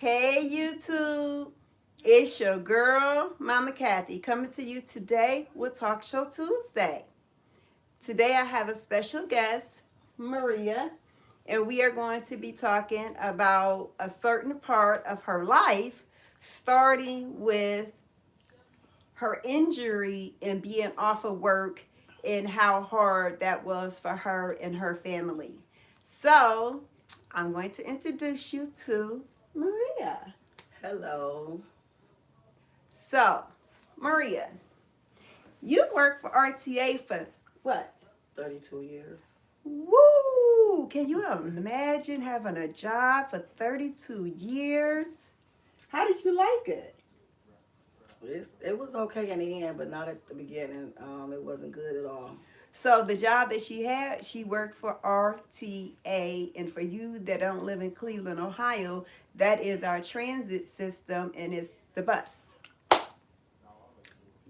Hey YouTube, it's your girl, Mama Kathy, coming to you today with Talk Show Tuesday. Today I have a special guest, Maria, and we are going to be talking about a certain part of her life, starting with her injury and being off of work and how hard that was for her and her family. So, I'm going to introduce you to Maria. Hello. So, Maria, you worked for RTA for what? 32 years. Woo! Can you imagine having a job for 32 years? How did you like it? It was okay in the end, but not at the beginning. It wasn't good at all. So the job that she had, she worked for RTA. And for you that don't live in Cleveland, Ohio, that is our transit system and it's the bus.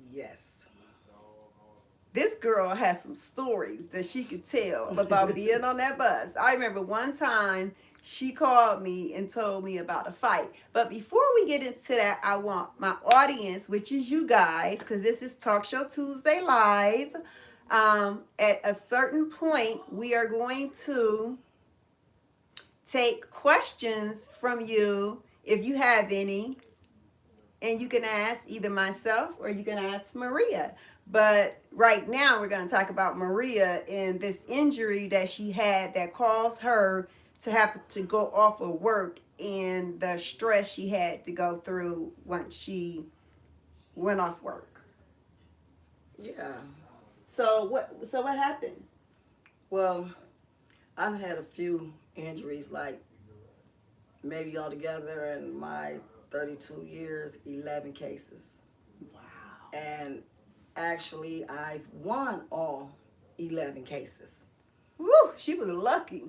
Yes. This girl has some stories that she could tell about being on that bus. I remember one time she called me and told me about a fight. But before we get into that, I want my audience, which is you guys, because this is Talk Show Tuesday Live. At a certain point, we are going to take questions from you if you have any, and you can ask either myself or you can ask Maria. But right now, we're going to talk about Maria and this injury that she had that caused her to have to go off of work and the stress she had to go through once she went off work. Yeah. So what happened? Well, I've had a few injuries, like maybe altogether in my 32 years, 11 cases. Wow. And actually, I've won all 11 cases. Woo, she was lucky.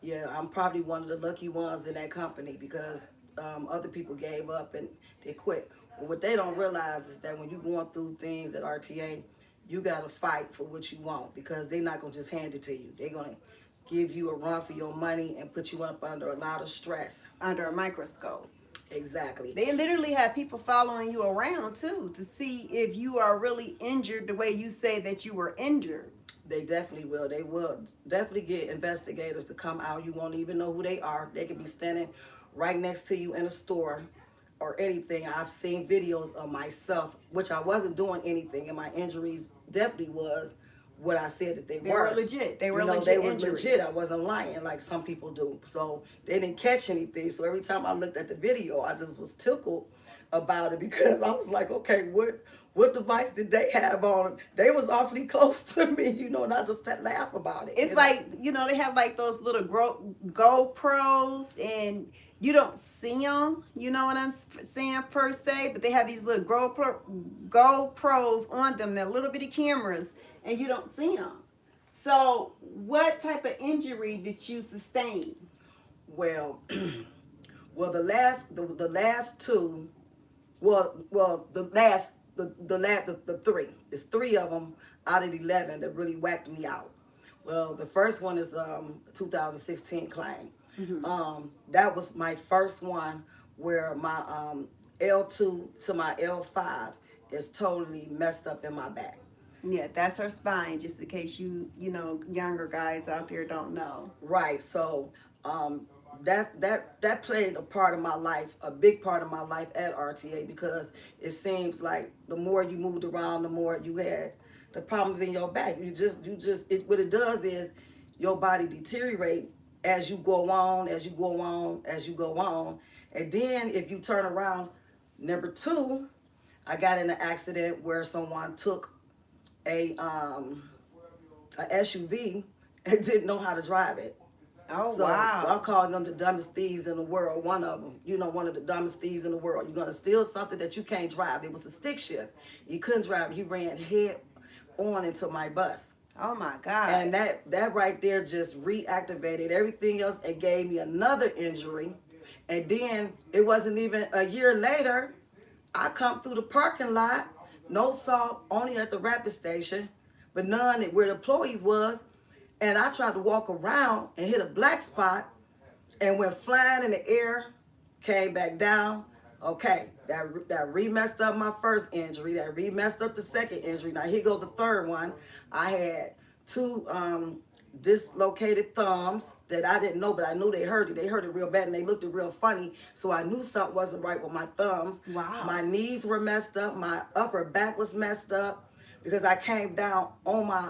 Yeah, I'm probably one of the lucky ones in that company because other people gave up and they quit. But what they don't realize is that when you're going through things at RTA, you got to fight for what you want because they're not going to just hand it to you. They're going to give you a run for your money and put you up under a lot of stress. Under a microscope. Exactly. They literally have people following you around too to see if you are really injured the way you say that you were injured. They definitely will. They will definitely get investigators to come out. You won't even know who they are. They could be standing right next to you in a store or anything. I've seen videos of myself, which I wasn't doing anything, and my injuries definitely was what I said that they were. They were legit. They were They legit were injuries. legit. I wasn't lying like some people do. So they didn't catch anything. So every time I looked at the video, I just was tickled about it because I was like, okay, what device did they have on them? They was awfully close to me, and I just laugh about it. It's like, they have like those little GoPros and you don't see them, you know what I'm saying, per se, but they have these little GoPros on them, they're little bitty cameras, and you don't see them. So, what type of injury did you sustain? Well, well, the last two, the three. It's three of them out of 11 that really whacked me out. Well, the first one is 2016 claim. That was my first one where my L2 to my L5 is totally messed up in my back. Yeah, that's her spine, just in case younger guys out there don't know. Right. So that played a part of my life, a big part of my life at RTA because it seems like the more you moved around, the more you had the problems in your back. What it does is your body deteriorate as you go on, as you go on, as you go on. And then if you turn around, number two, I got in an accident where someone took a SUV and didn't know how to drive it. Oh, So wow. I'm calling them the dumbest thieves in the world. One of them, one of the dumbest thieves in the world. You're gonna steal something that you can't drive. It was a stick shift. He couldn't drive. He ran head on into my bus. Oh, my God. And that right there just reactivated everything else and gave me another injury. And then it wasn't even a year later, I come through the parking lot, no salt, only at the rapid station, but none where the employees was. And I tried to walk around and hit a black spot and went flying in the air came back down. Okay, that re-messed up my first injury. That re-messed up the second injury. Now here go the third one. I had two dislocated thumbs that I didn't know, but I knew they hurt it. They hurt it real bad and they looked real funny. So I knew something wasn't right with my thumbs. Wow. My knees were messed up. My upper back was messed up because I came down on my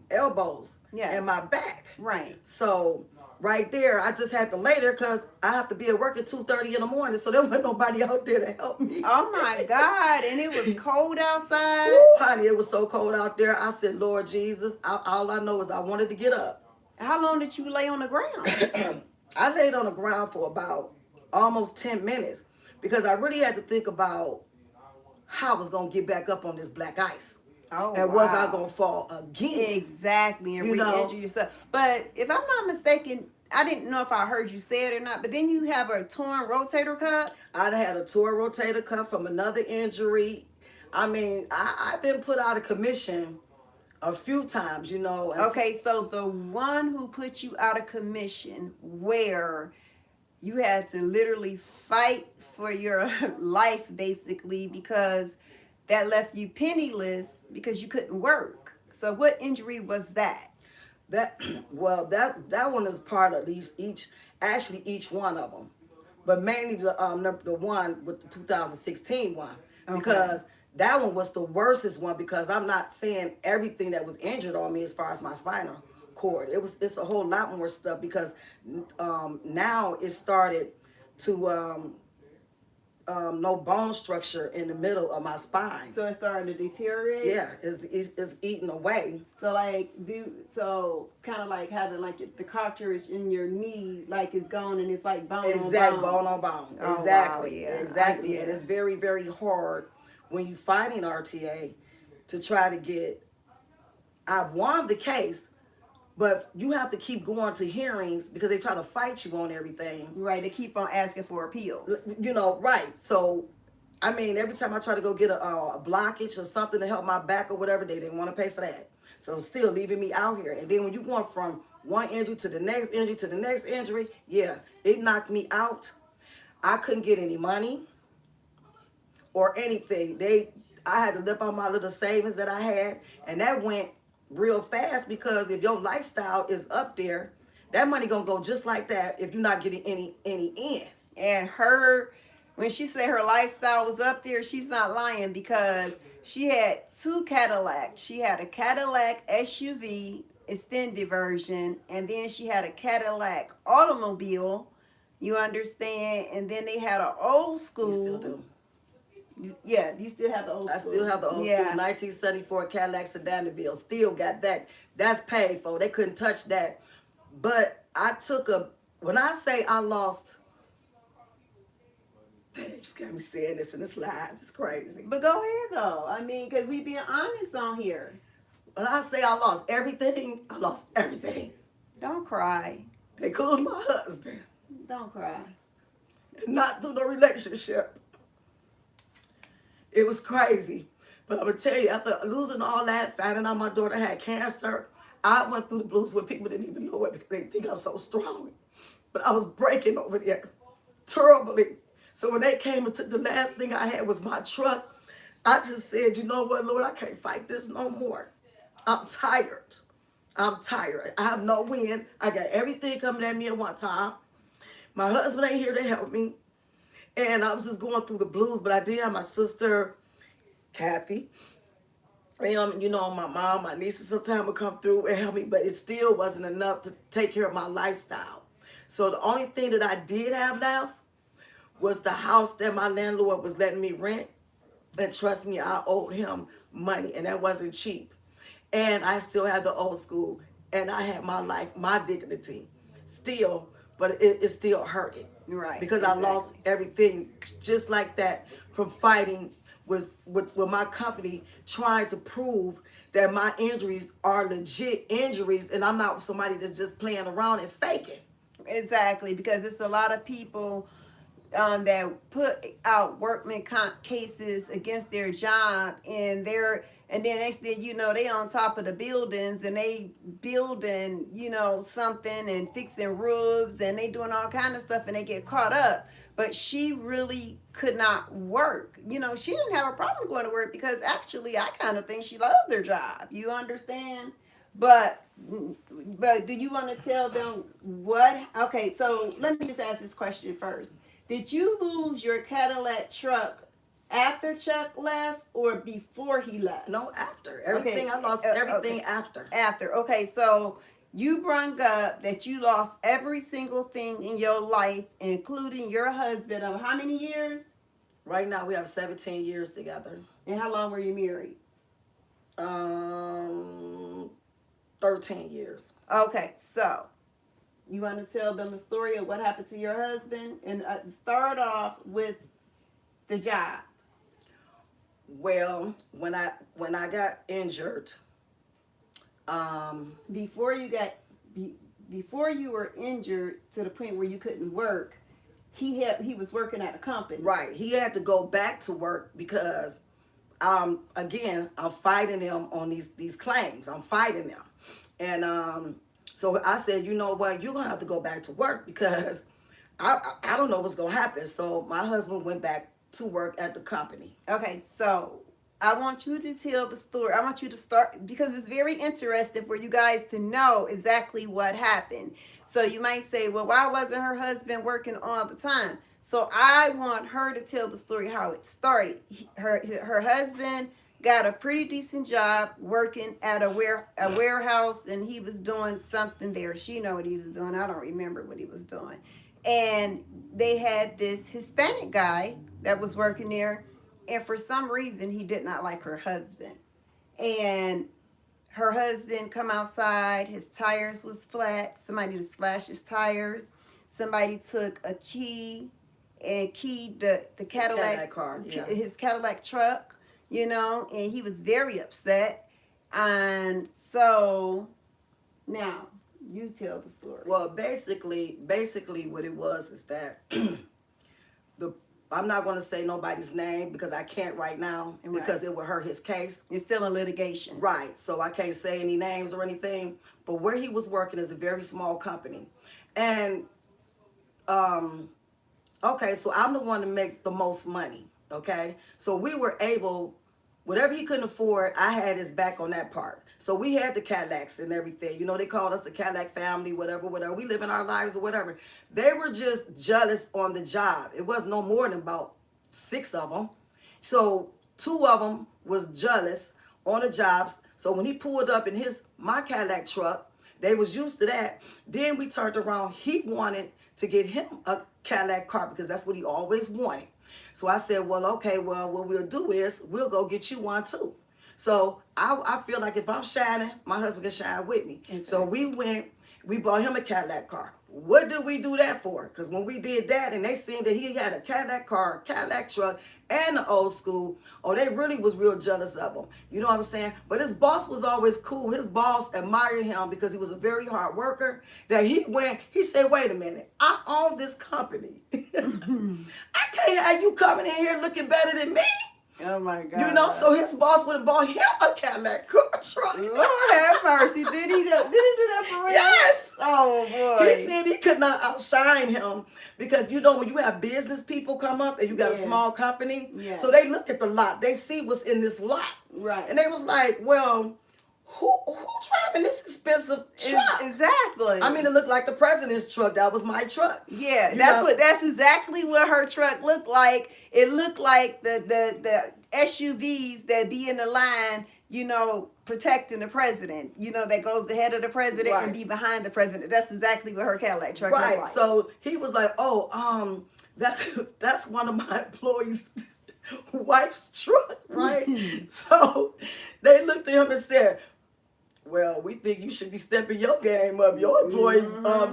elbows and my back. Right. So right there, I just had to lay there because I have to be at work at 2:30 in the morning. So there wasn't nobody out there to help me. Oh my God. And it was cold outside. Ooh, honey, it was so cold out there. I said, Lord Jesus, all I know is I wanted to get up. How long did you lay on the ground? I laid on the ground for about almost 10 minutes because I really had to think about how I was going to get back up on this black ice. Oh, and was I going to fall again? Exactly, and re-injure yourself. But if I'm not mistaken, I didn't know if I heard you say it or not, but then you have a torn rotator cuff? I had a torn rotator cuff from another injury. I mean, I've been put out of commission a few times, you know. Okay, so the one who put you out of commission, where you had to literally fight for your life, basically, because that left you penniless because you couldn't work. So what injury was that? That one is part of each one of them, but mainly the one with the 2016 one, because that one was the worstest one, because I'm not saying everything that was injured on me as far as my spinal cord. It's a whole lot more stuff, because now it started to no bone structure in the middle of my spine. So it started to deteriorate? Yeah, it's eating away. So kind of like having like the cartilage in your knee, like it's gone and it's like bone on bone. Bone on bone. Oh, Exactly. Wow, yeah. Exactly. And it's very, very hard when you fighting RTA to try to get. I won the case, but you have to keep going to hearings because they try to fight you on everything. Right, they keep on asking for appeals. You know, right. So, I mean, every time I try to go get a blockage or something to help my back or whatever, they didn't want to pay for that. So still leaving me out here. And then when you going from one injury to the next injury to the next injury, yeah, it knocked me out. I couldn't get any money or anything. I had to live on my little savings that I had, and that went real fast, because if your lifestyle is up there, that money gonna go just like that if you're not getting any in. And when she said her lifestyle was up there, she's not lying, because she had two Cadillacs. She had a Cadillac SUV extended version, and then she had a Cadillac automobile, you understand, and then they had an old school. You still do. Yeah, you still have the old school. I still have the old school 1974 Cadillac Sedan DeVille. Still got that. That's paid for. They couldn't touch that. But I when I say I lost, you got me saying this in this live. It's crazy. But go ahead, though. I mean, because we being honest on here. When I say I lost everything, I lost everything. Don't cry. Including my husband. Don't cry. Not through the relationship. It was crazy. But I'm going to tell you, after losing all that, finding out my daughter had cancer, I went through the blues where people didn't even know it because they think I'm so strong. But I was breaking over there terribly. So when they came and took the last thing I had was my truck, I just said, you know what, Lord, I can't fight this no more. I'm tired. I'm tired. I have no wind. I got everything coming at me at one time. My husband ain't here to help me. And I was just going through the blues, but I did have my sister, Kathy. And, you know, my mom, my nieces sometimes would come through and help me, but it still wasn't enough to take care of my lifestyle. So the only thing that I did have left was the house that my landlord was letting me rent. And trust me, I owed him money, and that wasn't cheap. And I still had the old school, and I had my life, my dignity still, but it still hurted. Right. Because I lost everything just like that from fighting with my company, trying to prove that my injuries are legit injuries and I'm not somebody that's just playing around and faking. Exactly, because it's a lot of people that put out workman comp cases against their job, and then next thing you know, they on top of the buildings and they building, you know, something and fixing roofs and they doing all kind of stuff and they get caught up. but she really could not work. You know, she didn't have a problem going to work because actually I kind of think she loved their job. You understand? But but do you want to tell them what? Okay, so let me just ask this question first. Did you lose your Cadillac truck after Chuck left or before he left? No, after Okay, everything, I lost everything okay. after. After. Okay, so you brung up that you lost every single thing in your life, including your husband of how many years? Right now, we have 17 years together. And how long were you married? Um, 13 years. Okay, so you want to tell them the story of what happened to your husband and start off with the job. Well, when I got injured, Before you got before you were injured to the point where you couldn't work, he was working at a company. right, he had to go back to work because again, I'm fighting them on these claims. I'm fighting them. And so I said, you know what, you're gonna have to go back to work because I don't know what's gonna happen. So my husband went back to work at the company. Okay, so I want you to tell the story. I want you to start because it's very interesting for you guys to know exactly what happened. So you might say, well, why wasn't her husband working all the time? So I want her to tell the story how it started. Her husband got a pretty decent job working at a warehouse, and he was doing something there. She know what he was doing. I don't remember what he was doing. And they had this Hispanic guy that was working there, and for some reason he did not like her husband. And her husband come outside, his tires was flat. Somebody to slash his tires. Somebody took a key and keyed the Cadillac car, yeah. his Cadillac truck, you know, and he was very upset. And so now you tell the story. Well, basically what it was is that I'm not going to say nobody's name because I can't right now because it would hurt his case. It's still in litigation. Right, so I can't say any names or anything. But where he was working is a very small company. And, okay, so I'm the one to make the most money, okay? So we were able, whatever he couldn't afford, I had his back on that part. So we had the Cadillacs and everything. You know, they called us the Cadillac family, whatever. We live in our lives or whatever. They were just jealous on the job. It was no more than about 6 of them. So 2 of them was jealous on the jobs. So when he pulled up in my Cadillac truck, they was used to that. Then we turned around. He wanted to get him a Cadillac car because that's what he always wanted. So I said, well, okay, well, what we'll do is we'll go get you one too. So I feel like if I'm shining, my husband can shine with me. Exactly. So we bought him a Cadillac car. What did we do that for? Because when we did that and they seen that he had a Cadillac car, Cadillac truck, and the old school, oh, they really was real jealous of him. You know what I'm saying? But his boss was always cool. His boss admired him because he was a very hard worker. That he said, wait a minute, I own this company. I can't have you coming in here looking better than me. Oh my God. You know, so his boss would have bought him a Cadillac truck. Lord have mercy. Did he do that for real? Yes. Oh boy. He said he could not outshine him because, you know, when you have business people come up and you got a small company, so they look at the lot. They see what's in this lot. Right. And they was like, well, who driving this expensive truck? Exactly. I mean, it looked like the president's truck. That was my truck. Yeah, that's exactly what her truck looked like. It looked like the SUVs that be in the line, you know, protecting the president. You know, that goes ahead of the president and be behind the president. That's exactly what her Cadillac truck looked like. Right. So he was like, oh, that's one of my employees' wife's truck, right? So they looked at him and said, well, we think you should be stepping your game up. Your employee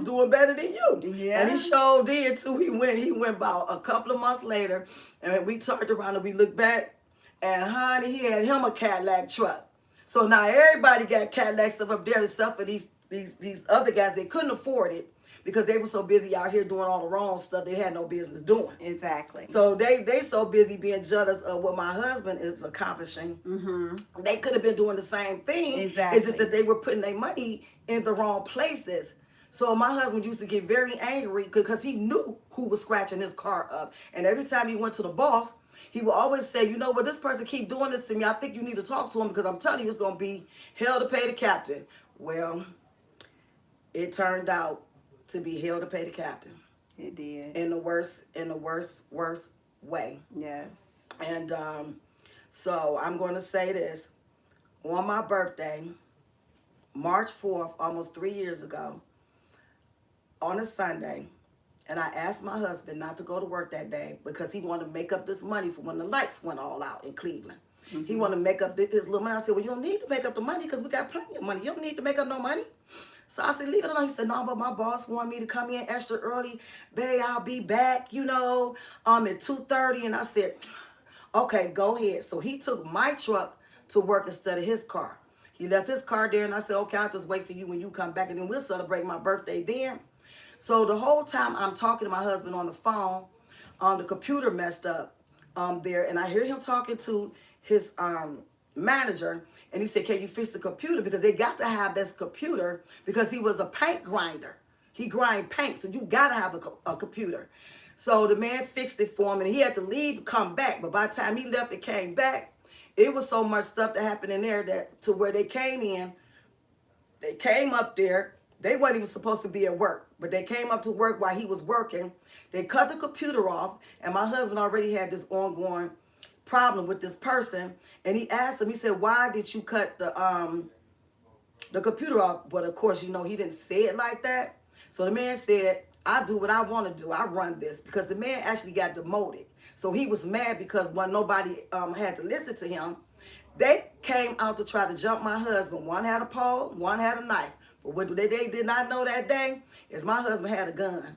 doing better than you. Yeah. And he sure did too. He went about a couple of months later, and we turned around and we looked back, and honey, he had him a Cadillac truck. So now everybody got Cadillac stuff up there except for these other guys. They couldn't afford it because they were so busy out here doing all the wrong stuff they had no business doing. Exactly. So they so busy being jealous of what my husband is accomplishing. Mm-hmm. They could have been doing the same thing. Exactly. It's just that they were putting their money in the wrong places. So my husband used to get very angry because he knew who was scratching his car up. And every time he went to the boss, he would always say, you know what, this person keep doing this to me. I think you need to talk to him because I'm telling you it's going to be hell to pay the captain. Well, it turned out to be hell to pay the captain. It did. In the worst way. Yes. And so I'm going to say this. On my birthday, March 4th, almost 3 years ago, on a Sunday, and I asked my husband not to go to work that day because he wanted to make up this money for when the lights went all out in Cleveland. Mm-hmm. He wanted to make up his little money. I said, well, you don't need to make up the money because we got plenty of money. You don't need to make up no money. So I said, leave it alone. He said, no, but my boss wanted me to come in extra early. Babe, I'll be back, at 2:30. And I said, okay, go ahead. So he took my truck to work instead of his car. He left his car there, and I said, okay, I'll just wait for you when you come back, and then we'll celebrate my birthday then. So the whole time I'm talking to my husband on the phone, the computer messed up there, and I hear him talking to his manager, and he said, can you fix the computer? Because they got to have this computer because he was a paint grinder. He grind paint, so you got to have a computer. So the man fixed it for him, and he had to leave and come back. But by the time he left and came back, it was so much stuff that happened in there that to where they came up there. They weren't even supposed to be at work, but they came up to work while he was working. They cut the computer off, and my husband already had this ongoing problem with this person. And he asked him, he said, why did you cut the computer off? But of course, he didn't say it like that. So the man said, I do what I want to do. I run this, because the man actually got demoted. So he was mad because when nobody had to listen to him, they came out to try to jump my husband. One had a pole, one had a knife. But what they did not know that day is my husband had a gun.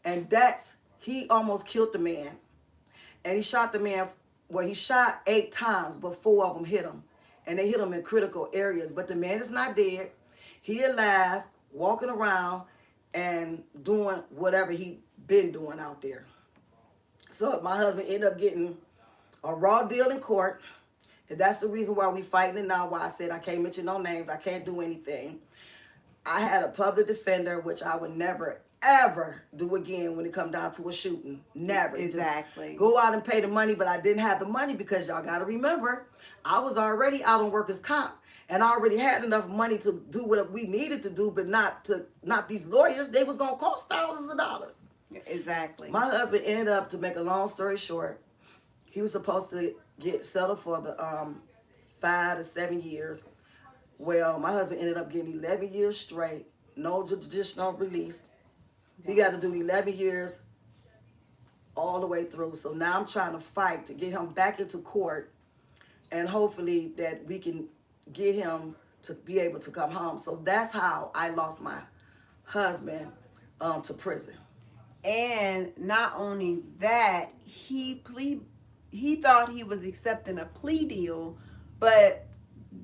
And he almost killed the man. And he shot the man, he shot 8 times, but 4 of them hit him. And they hit him in critical areas. But the man is not dead. He alive, walking around and doing whatever he been doing out there. So my husband ended up getting a raw deal in court. And that's the reason why we fighting it now, why I said I can't mention no names. I can't do anything. I had a public defender, which I would never, ever do again when it come down to a shooting. Never. Exactly. Just go out and pay the money, but I didn't have the money because y'all got to remember, I was already out on workers' comp. And I already had enough money to do what we needed to do, but not these lawyers. They was going to cost thousands of dollars. Exactly. My husband ended up, to make a long story short, he was supposed to get settled for the 5 to 7 years. Well, my husband ended up getting 11 years straight, no judicial release. He got to do 11 years all the way through. So now I'm trying to fight to get him back into court, and hopefully that we can get him to be able to come home. So that's how I lost my husband to prison. And not only that, he thought he was accepting a plea deal, but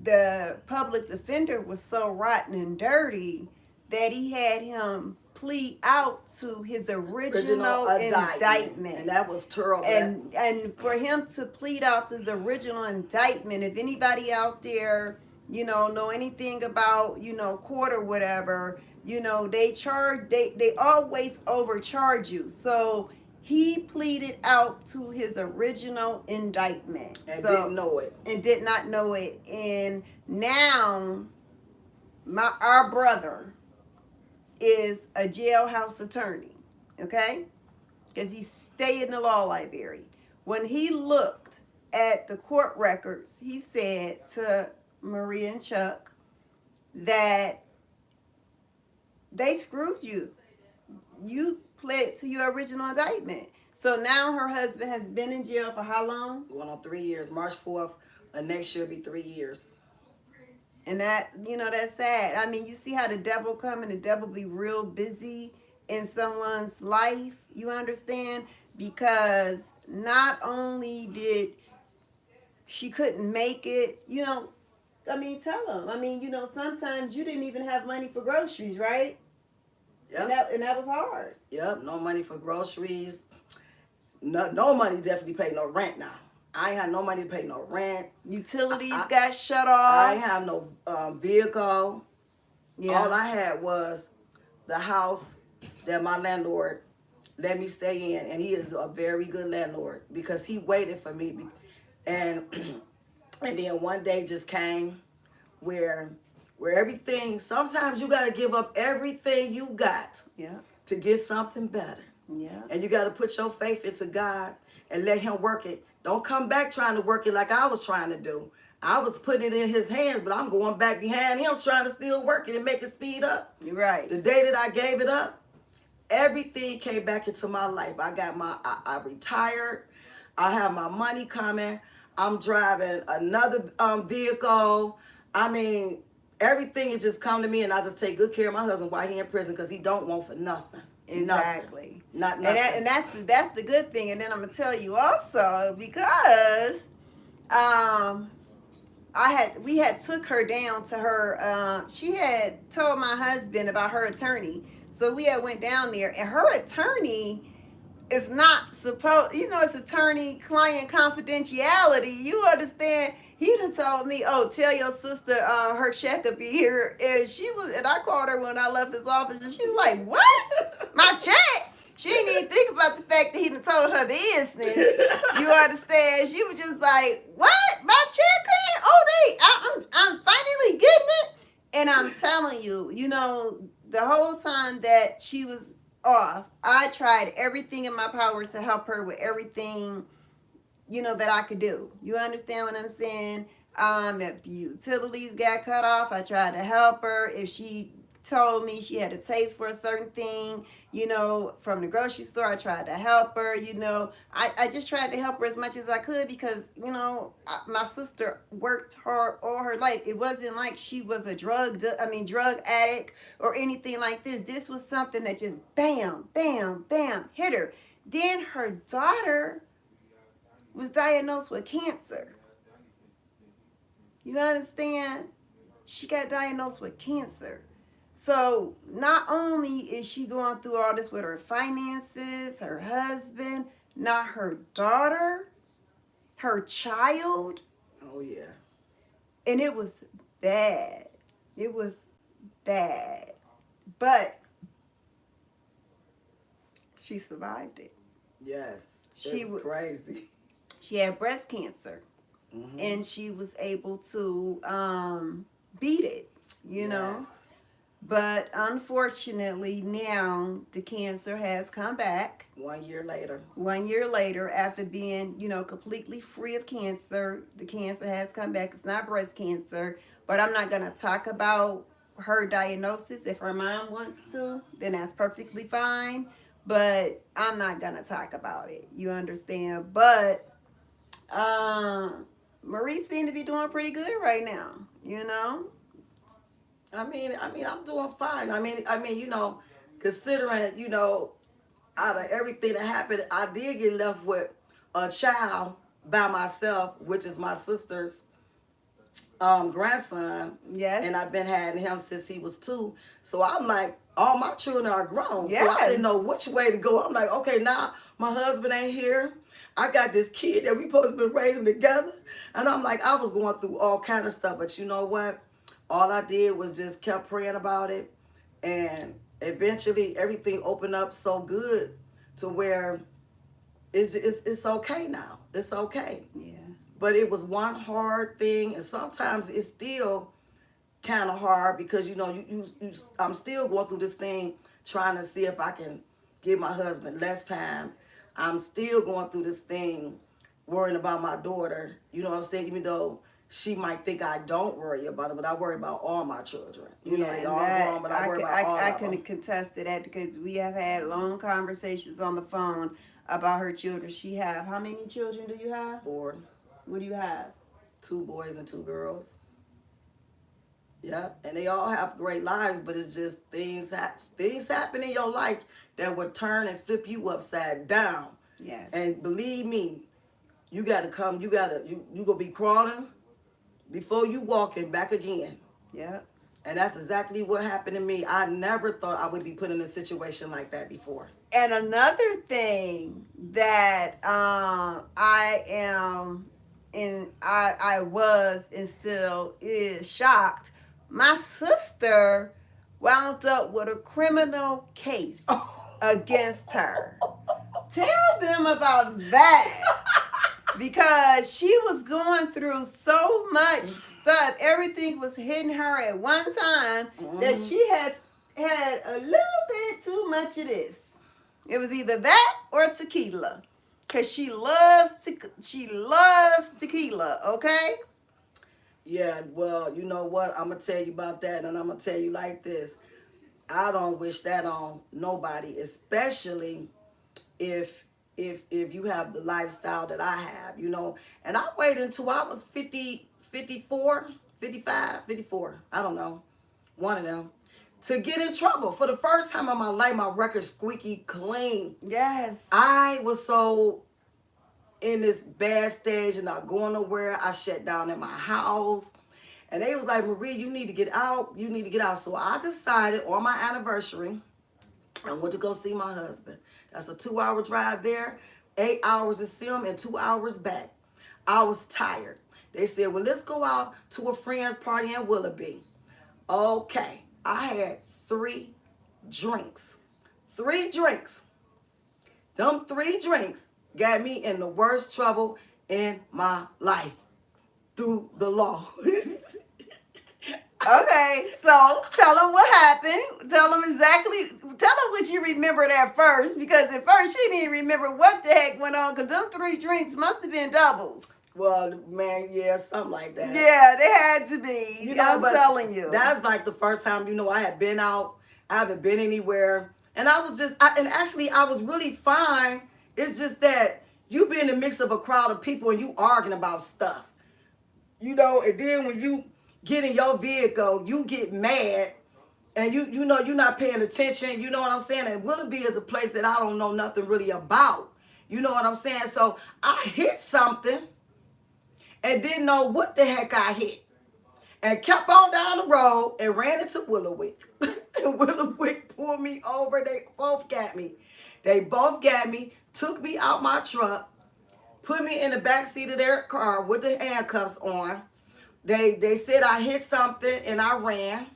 the public defender was so rotten and dirty that he had him plead out to his original indictment. And that was terrible. And for him to plead out to his original indictment, if anybody out there, know anything about, court or whatever, they always overcharge you. So he pleaded out to his original indictment. And didn't know it. And did not know it. And now our brother is a jailhouse attorney. Okay? Because he stayed in the law library. When he looked at the court records, he said to Maria and Chuck that they screwed you. You pled to your original indictment. So now her husband has been in jail for how long? Going on 3 years. March 4th next year will be 3 years. And that, that's sad. I mean, you see how the devil come and the devil be real busy in someone's life. You understand? Because not only did she couldn't make it, tell them. Sometimes you didn't even have money for groceries, right? Yep. And that was hard. Yep, no money for groceries. No money definitely pay no rent now. I ain't had no money to pay no rent. Utilities got shut off. I ain't have no vehicle. Yeah. All I had was the house that my landlord let me stay in, and he is a very good landlord because he waited for me, and and then one day just came where everything. Sometimes you got to give up everything you got Yeah. to get something better. Yeah. And you got to put your faith into God and let him work it. Don't come back trying to work it like I was trying to do. I was putting it in his hands, but I'm going back behind him trying to still work it and make it speed up. You're right. The day that I gave it up, everything came back into my life. I retired. I have my money coming. I'm driving another vehicle. I mean, everything has just come to me, and I just take good care of my husband while he in prison because he don't want for nothing. Exactly. Nothing. Not nothing. And that's the good thing. And then I'm gonna tell you also because we had took her down to her she had told my husband about her attorney. So we had went down there, and her attorney is not supposed, it's attorney client confidentiality, you understand. He done told me, oh, tell your sister her check will be here. And I called her when I left his office, and she was like, what? My check? She didn't even think about the fact that he done told her business. You understand? She was just like, what? My check clean? Oh, I'm finally getting it. And I'm telling you, the whole time that she was off, I tried everything in my power to help her with everything, that I could do. You understand what I'm saying? If the utilities got cut off, I tried to help her. If she told me she had a taste for a certain thing, from the grocery store, I tried to help her. I just tried to help her as much as I could because, my sister worked hard all her life. It wasn't like she was a drug addict or anything like this. This was something that just bam, bam, bam, hit her. Then her daughter was diagnosed with cancer. You understand? She got diagnosed with cancer. So not only is she going through all this with her finances, her husband, not her daughter, her child. Oh, yeah. And it was bad. It was bad. But she survived it. Yes. She was crazy. She had breast cancer. Mm-hmm. And she was able to beat it, know. But unfortunately, now the cancer has come back. 1 year later. 1 year later, after being, completely free of cancer, the cancer has come back. It's not breast cancer, but I'm not going to talk about her diagnosis. If her mom wants to, then that's perfectly fine. But I'm not going to talk about it. You understand? But Marie seemed to be doing pretty good right now, I mean, I'm doing fine. Considering, out of everything that happened, I did get left with a child by myself, which is my sister's grandson. Yes. And I've been having him since he was 2. So I'm like, all my children are grown. Yes. So I didn't know which way to go. I'm like, okay, now my husband ain't here. I got this kid that we supposed to be raising together. And I'm like, I was going through all kind of stuff. But you know what? All I did was just kept praying about it. And eventually everything opened up so good to where it's okay now. It's okay. Yeah. But it was one hard thing. And sometimes it's still kind of hard because, I'm still going through this thing trying to see if I can give my husband less time. I'm still going through this thing worrying about my daughter. You know what I'm saying? Even though she might think I don't worry about it, but I worry about all my children. They all grown, but I worry about all I of them. can contest to that because we have had long conversations on the phone about her children. She have, how many children do you have? 4. What do you have? 2 boys and 2 girls. Yeah, and they all have great lives, but it's just things happen in your life that would turn and flip you upside down. Yes. And believe me, you gonna be crawling before you walking back again. Yeah. And that's exactly what happened to me. I never thought I would be put in a situation like that before. And another thing that I am and I was and still is shocked. My sister wound up with a criminal case against her. Tell them about that. Because she was going through so much stuff. Everything was hitting her at one time that she had a little bit too much of this. It was either that or tequila. Cause she loves tequila, okay? Yeah, well, you know what? I'm gonna tell you about that, and I'm gonna tell you like this. I don't wish that on nobody, especially if you have the lifestyle that I have, you know. And I waited until I was 50, 54, 55, 54, I don't know, one of them, to get in trouble. For the first time in my life, my record squeaky clean. Yes. I was so in this bad stage and not going nowhere. I shut down in my house. And they was like, Marie, you need to get out. You need to get out. So I decided on my anniversary, I went to go see my husband. That's a 2-hour drive there, 8 hours to see him, and 2 hours back. I was tired. They said, well, let's go out to a friend's party in Willoughby. Okay. I had 3 drinks. 3 drinks. Them 3 drinks got me in the worst trouble in my life through the law. Okay, so tell them what happened. Tell them what you remembered at first, because at first she didn't remember what the heck went on, because them 3 drinks must have been doubles. Well, man, yeah, something like that. Yeah, they had to be. You know, I'm telling you. That's like the first time, you know, I had been out. I haven't been anywhere. And I was just, and actually I was really fine. It's just that you be in the mix of a crowd of people and you arguing about stuff. You know, and then when you get in your vehicle, you get mad and you know you're not paying attention. You know what I'm saying? And Willoughby is a place that I don't know nothing really about. You know what I'm saying? So I hit something and didn't know what the heck I hit. And kept on down the road and ran into Willowwick. And Willowwick pulled me over. They both got me. They both got me, took me out my truck, put me in the back seat of their car with the handcuffs on. They said I hit something and I ran.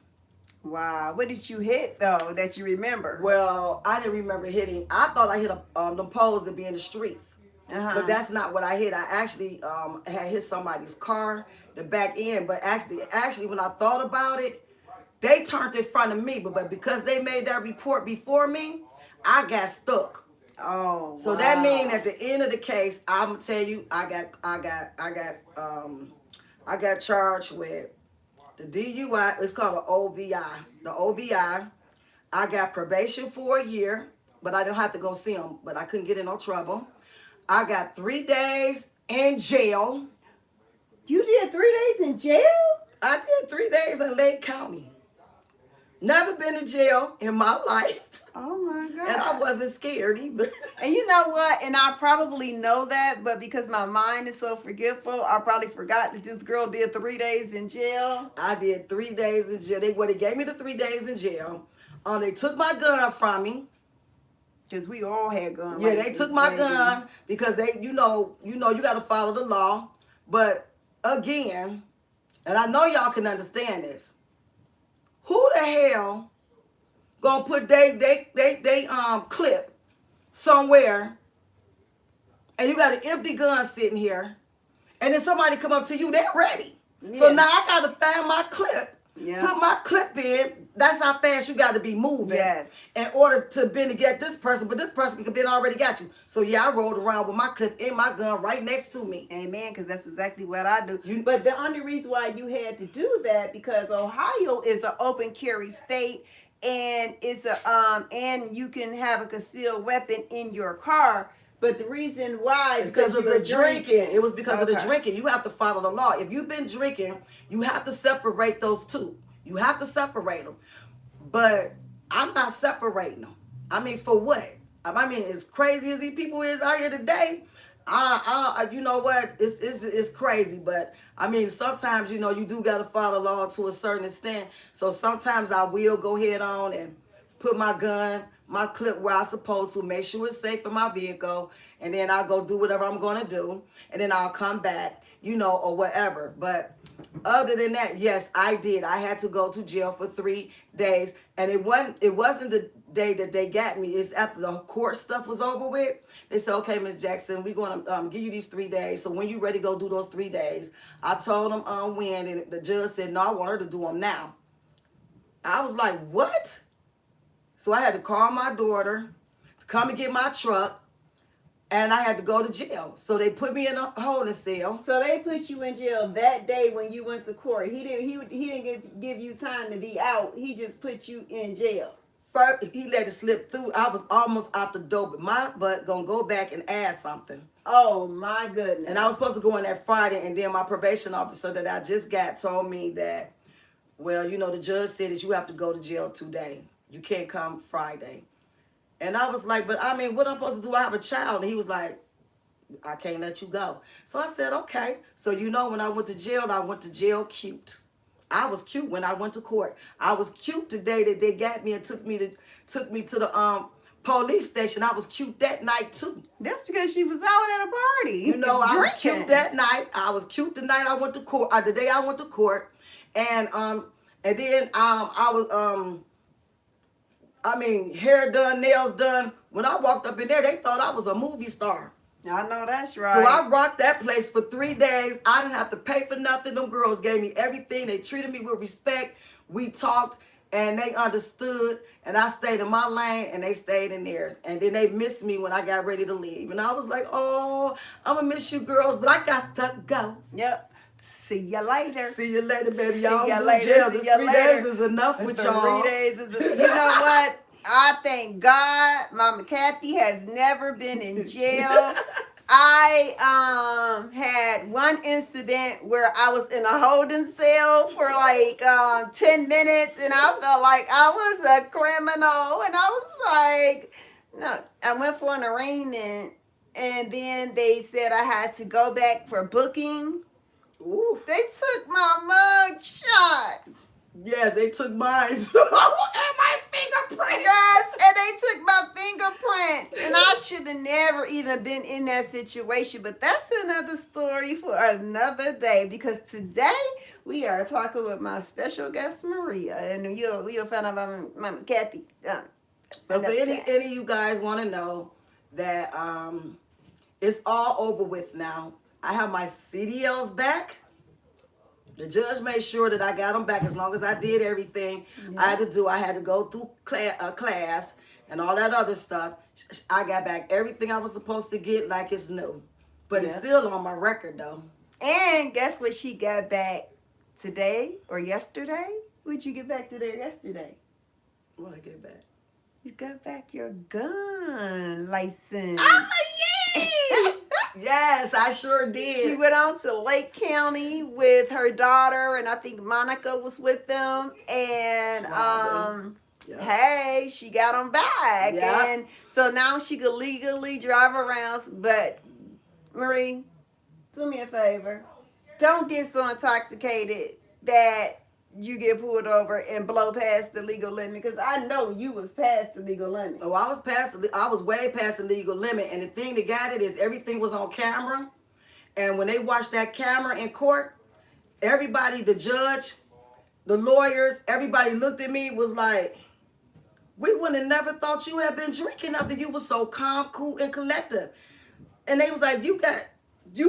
Wow. What did you hit, though, that you remember? Well, I didn't remember hitting. I thought I hit the poles that be in the streets. But that's not what I hit. I actually had hit somebody's car, the back end. But actually, when I thought about it, they turned in front of me. But because they made that report before me, I got stuck. Oh, so that means at the end of the case, I'm gonna tell you, I got charged with the DUI. It's called an OVI. The OVI. I got probation for a year, but I didn't have to go see them. But I couldn't get in no trouble. I got 3 days in jail. You did 3 days in jail? I did 3 days in Lake County. Never been in jail in my life. Oh my God. And I wasn't scared either. And you know what? And I probably know that, but because my mind is so forgetful, I probably forgot that this girl did 3 days in jail. I did 3 days in jail. They gave me the 3 days in jail. They took my gun from me. Because we all had guns. Yeah, they took my gun because you got to follow the law. But again, and I know y'all can understand this. Who the hell gonna put they clip somewhere and you got an empty gun sitting here and then somebody come up to you, they're ready. Yeah. So now I gotta find my clip. Yeah. Put my clip in. That's how fast you got to be moving. Yes. In order to get this person, but this person could already got you. So yeah, I rolled around with my clip in my gun right next to me. Amen. Because that's exactly what I do. But the only reason why you had to do that because Ohio is an open carry state, and it's and you can have a concealed weapon in your car. But the reason why is because of the drinking. It was because of the drinking. You have to follow the law. If you've been drinking, you have to separate those two. You have to separate them. But I'm not separating them. I mean, for what? I mean, as crazy as these people is out here today, you know what? It's crazy. But I mean, sometimes, you know, you do got to follow the law to a certain extent. So sometimes I will go ahead on and put my gun, my clip where I'm supposed to, make sure it's safe in my vehicle, and then I'll go do whatever I'm going to do, and then I'll come back, you know, or whatever. But Other than that, yes, I did. I had to go to jail for 3 days, and it wasn't the day that they got me. It's after the court stuff was over with. They said, "Okay, Miss Jackson, we're going to give you these 3 days. So when you ready to go do those 3 days," I told them when, and the judge said, "No, I want her to do them now." I was like, "What?" So I had to call my daughter to come and get my truck, and I had to go to jail. So they put me in a holding cell. So they put you in jail that day when you went to court. He didn't give you time to be out. He just put you in jail. First, he let it slip through. I was almost out the door, but my butt gonna go back and add something. Oh my goodness. And I was supposed to go in that Friday, and then my probation officer that I just got told me that, well, the judge said that you have to go to jail today. You can't come Friday. And I was like, but I mean, what I'm supposed to do? I have a child. And he was like, I can't let you go. So I said, okay. So when I went to jail cute. I was cute when I went to court. I was cute the day that they got me and took me to the police station. I was cute that night too. That's because she was out at a party. I was cute that night. I was cute the night I went to court. The day I went to court, and then I was hair done, nails done. When I walked up in there, they thought I was a movie star. I know that's right. So I rocked that place for 3 days. I didn't have to pay for nothing. Them girls gave me everything. They treated me with respect. We talked, and they understood. And I stayed in my lane, and they stayed in theirs. And then they missed me when I got ready to leave. And I was like, oh, I'm going to miss you girls, but I got to go. Yep. See you later. See you later, baby. See Y'all ya do later. jail. See This ya 3 later. days is enough with y'all. 3 days is you know what? I thank God Mama Kathy has never been in jail. I had one incident where I was in a holding cell for like 10 minutes, and I felt like I was a criminal, and I was like, no, I went for an arraignment, and then they said I had to go back for booking. Ooh. They took my mug shot. Yes, they took mine. And my fingerprints. Yes, and they took my fingerprints. And I should have never even been in that situation. But that's another story for another day. Because today we are talking with my special guest, Maria. And you'll find out about Mama Kathy. But for any of you guys want to know that it's all over with now. I have my CDLs back. The judge made sure that I got them back as long as I did everything I had to do. I had to go through class and all that other stuff. I got back everything I was supposed to get like it's new. But it's still on my record, though. And guess what she got back today or yesterday? What'd you get back today or yesterday? What I get back? You got back your gun license. Oh, yay! Yes, I sure did. She went on to Lake County with her daughter, and I think Monica was with them. And hey, she got them back. Yep. And so now she could legally drive around. But Marie, do me a favor. Don't get so intoxicated that you get pulled over and blow past the legal limit, because I know you was past the legal limit. Oh, I was way past the legal limit, and the thing that got it is everything was on camera, and when they watched that camera in court, everybody, the judge, the lawyers, everybody looked at me, was like, we wouldn't have never thought you had been drinking after you were so calm, cool, and collected. And they was like, you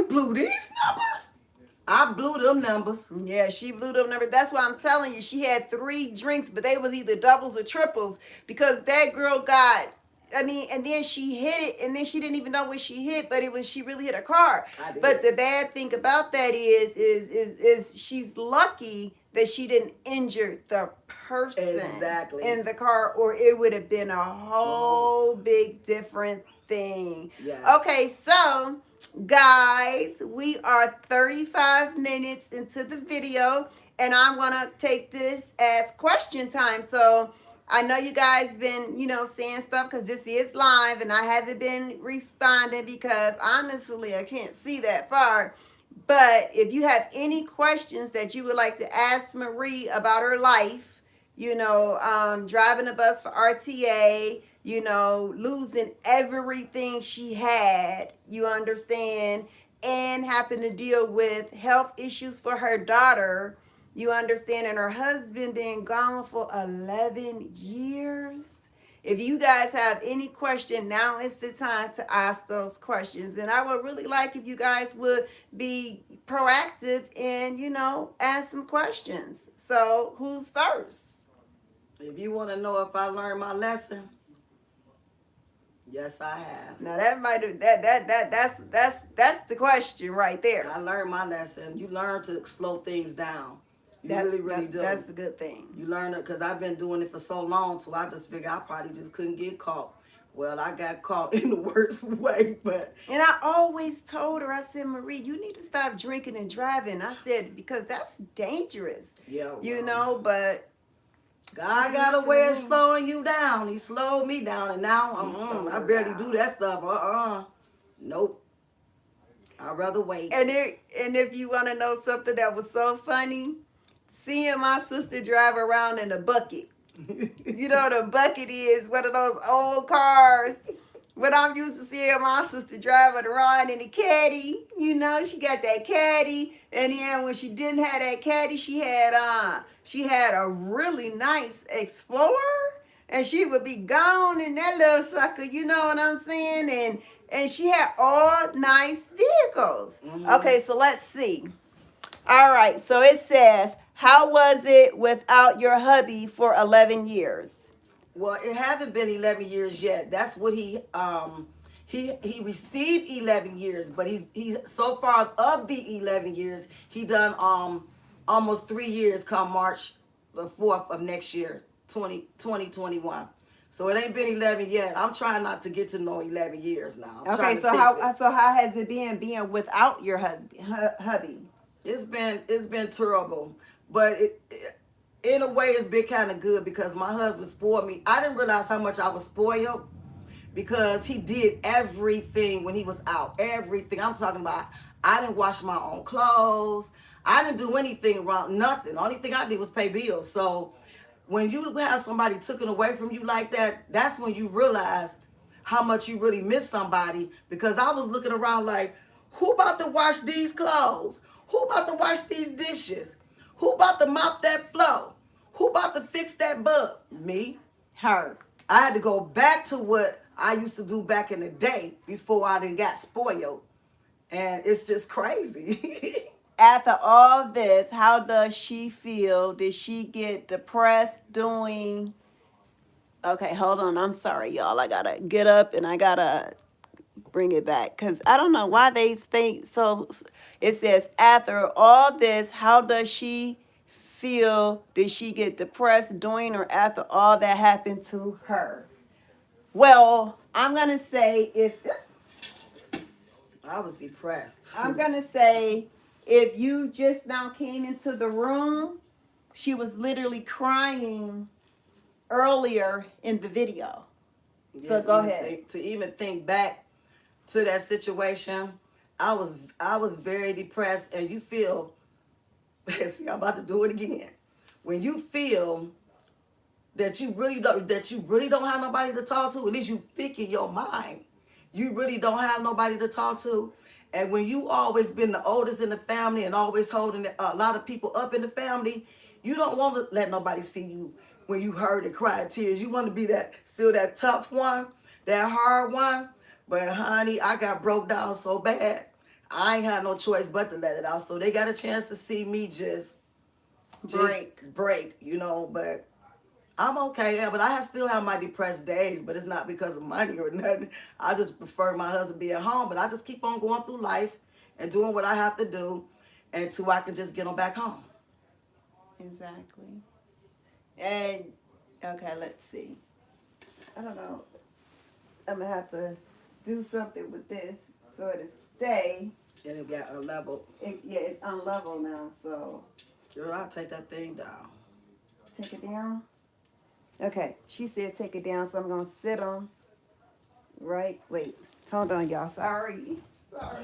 blew these numbers? I blew them numbers. Yeah, she blew them numbers. That's why I'm telling you, she had 3 drinks, but they was either doubles or triples, because that girl and then she hit it, and then she didn't even know what she hit, but she really hit a car. But the bad thing about that is she's lucky that she didn't injure the person in the car, or it would have been a whole big different thing. Yes. Okay, so guys, we are 35 minutes into the video, and I want to take this as question time. So I know you guys been, saying stuff because this is live, and I haven't been responding because honestly I can't see that far. But if you have any questions that you would like to ask Marie about her life, driving a bus for RTA, losing everything she had, you understand, and having to deal with health issues for her daughter. You understand? And her husband been gone for 11 years. If you guys have any question, now is the time to ask those questions. And I would really like if you guys would be proactive and, ask some questions. So, who's first? If you want to know if I learned my lesson, yes, I have. Now that might have that's the question right there. I learned my lesson. You learn to slow things down. You That, really do. That's a good thing. You learn it because I've been doing it for so long, so I just figured I probably just couldn't get caught. Well, I got caught in the worst way, but. And I always told her, I said, Marie, you need to stop drinking and driving. I said, because that's dangerous. Yeah. But God got a way of slowing you down. He slowed me down, and now I barely do that stuff. Nope. I'd rather wait. And if you want to know something that was so funny, seeing my sister drive around in a bucket. You know what a bucket is? One of those old cars. But I'm used to seeing my sister driving around in a caddy. She got that caddy. And then when she didn't have that caddy, she had a really nice Explorer. And she would be gone in that little sucker, you know what I'm saying? And she had all nice vehicles. Mm-hmm. Okay, so let's see. All right, so it says, how was it without your hubby for 11 years? Well, it haven't been 11 years yet. That's what he received 11 years, but he so far of the 11 years, he done almost 3 years come March the 4th of next year, 2021. So it ain't been 11 yet. I'm trying not to get to know 11 years now. Okay, so how has it been being without your hubby? It's been terrible, but in a way it's been kind of good because my husband spoiled me. I didn't realize how much I was spoiled because he did everything when he was out. Everything. I'm talking about, I didn't wash my own clothes. I didn't do anything wrong, nothing. The only thing I did was pay bills. So when you have somebody taken away from you like that, that's when you realize how much you really miss somebody. Because I was looking around like, who about to wash these clothes? Who about to wash these dishes? Who about to mop that floor? Who about to fix that bug? Me. Her. I had to go back to what I used to do back in the day before I done got spoiled. And it's just crazy. After all this, how does she feel? Did she get depressed doing... Okay, hold on. I'm sorry, y'all. I got to get up and I got to bring it back. Because I don't know why they think so... It says, after all this, how does she feel? Did she get depressed during or after all that happened to her? Well, I'm going to say I was depressed. I'm going to say if you just now came into the room, she was literally crying earlier in the video. Yeah, so go ahead. To even think back to that situation, I was very depressed, and you feel, see, I'm about to do it again. When you feel that you really don't have nobody to talk to, at least you think in your mind, you really don't have nobody to talk to. And when you always been the oldest in the family and always holding a lot of people up in the family, you don't want to let nobody see you when you hurt and cry tears. You want to be still that tough one, that hard one. But honey, I got broke down so bad. I ain't had no choice but to let it out. So they got a chance to see me just break, but I'm okay. Yeah, but I still have my depressed days, but it's not because of money or nothing. I just prefer my husband be at home, but I just keep on going through life and doing what I have to do until I can just get them back home. Exactly. And, okay, let's see. I don't know. I'm going to have to do something with this so it'll stay. And it got unleveled. It's unleveled now, so. Girl, I'll take that thing down. Take it down? Okay, she said take it down, so I'm going to sit on. Right? Wait. Hold on, y'all. Sorry. I'll